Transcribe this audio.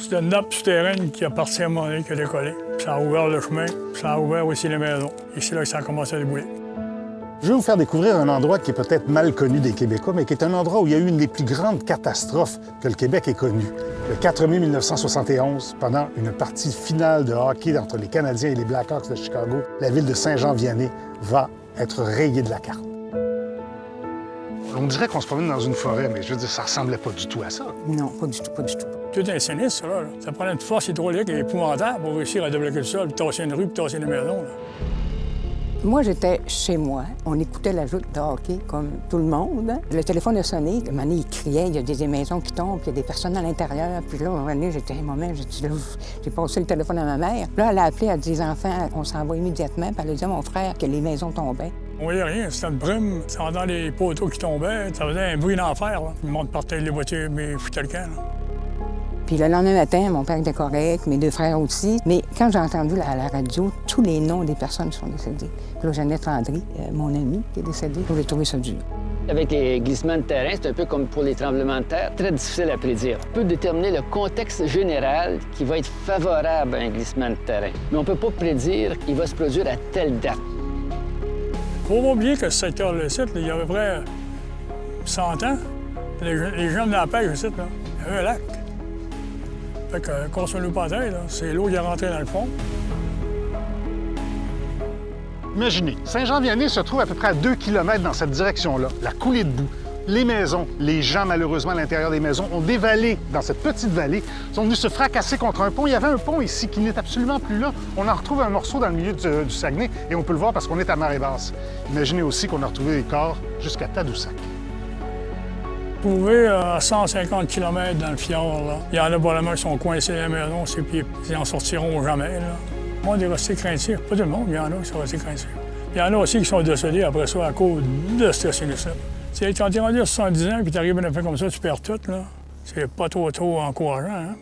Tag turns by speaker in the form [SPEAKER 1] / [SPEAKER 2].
[SPEAKER 1] C'est une nappe souterraine qui a parti à un moment donné, qui a décollé. Puis ça a ouvert le chemin, puis ça a ouvert aussi les maisons. Et c'est là que ça a commencé à débouler.
[SPEAKER 2] Je vais vous faire découvrir un endroit qui est peut-être mal connu des Québécois, mais qui est un endroit où il y a eu une des plus grandes catastrophes que le Québec ait connues. Le 4 mai 1971, pendant une partie finale de hockey entre les Canadiens et les Blackhawks de Chicago, la ville de Saint-Jean-Vianney va être rayée de la carte. On dirait qu'on se promène dans une forêt, mais je veux dire, ça ressemblait pas du tout à ça.
[SPEAKER 3] Non, pas du tout, pas du tout.
[SPEAKER 1] Tout un sinistre, là. Ça prenait une force hydraulique et épouvantable pour réussir à débloquer le sol, puis tasser une rue, puis tasser une maison, là.
[SPEAKER 3] Moi, j'étais chez moi. On écoutait la joute de hockey comme tout le monde. Le téléphone a sonné. À un moment donné, il criait, il y a des maisons qui tombent, puis il y a des personnes à l'intérieur. Puis là, à un moment donné, j'étais un moment, j'ai passé le téléphone à ma mère. Là, elle a appelé, elle a dit, les enfants, on s'en va immédiatement. Puis elle a dit à mon frère que les maisons tombaient.
[SPEAKER 1] On voyait rien, c'était une brume, ça entendait les poteaux qui tombaient, ça faisait un bruit d'enfer, là. Le monde partait les voitures, mais foutait le camp, là.
[SPEAKER 3] Puis le lendemain matin, mon père était correct, mes deux frères aussi. Mais quand j'ai entendu à la radio, tous les noms des personnes sont décédées. Puis là, Jeannette Landry, mon amie, qui est décédée, j'ai trouvé ça dur.
[SPEAKER 4] Avec les glissements de terrain, c'est un peu comme pour les tremblements de terre, très difficile à prédire. On peut déterminer le contexte général qui va être favorable à un glissement de terrain. Mais on ne peut pas prédire qu'il va se produire à telle date.
[SPEAKER 1] Faut pas oublier que ce secteur-là, il y a à peu près 100 ans, les gens de la pêche, ici, là, il y avait un lac. Fait que, qu'on se loue pas la tête, là, c'est l'eau qui est rentrée dans le fond.
[SPEAKER 2] Imaginez, Saint-Jean-Vianney se trouve à peu près à 2 km dans cette direction-là. La coulée de boue, les maisons, les gens, malheureusement, à l'intérieur des maisons, ont dévalé dans cette petite vallée, sont venus se fracasser contre un pont. Il y avait un pont ici qui n'est absolument plus là. On en retrouve un morceau dans le milieu du Saguenay et on peut le voir parce qu'on est à marée basse. Imaginez aussi qu'on a retrouvé des corps jusqu'à Tadoussac.
[SPEAKER 1] Trouvé à 150 km dans le fjord, là. Il y en a probablement qui sont coincés dans la maison, puis ils n'en sortiront jamais, là. Le monde est resté craintif. Pas tout le monde, il y en a qui sont restés craintifs. Il y en a aussi qui sont décédés après ça à cause de ce sinistre-là. Quand tu es rendu à 70 ans et tu arrives à une fin comme ça, tu perds tout, là. C'est pas trop encourageant, hein?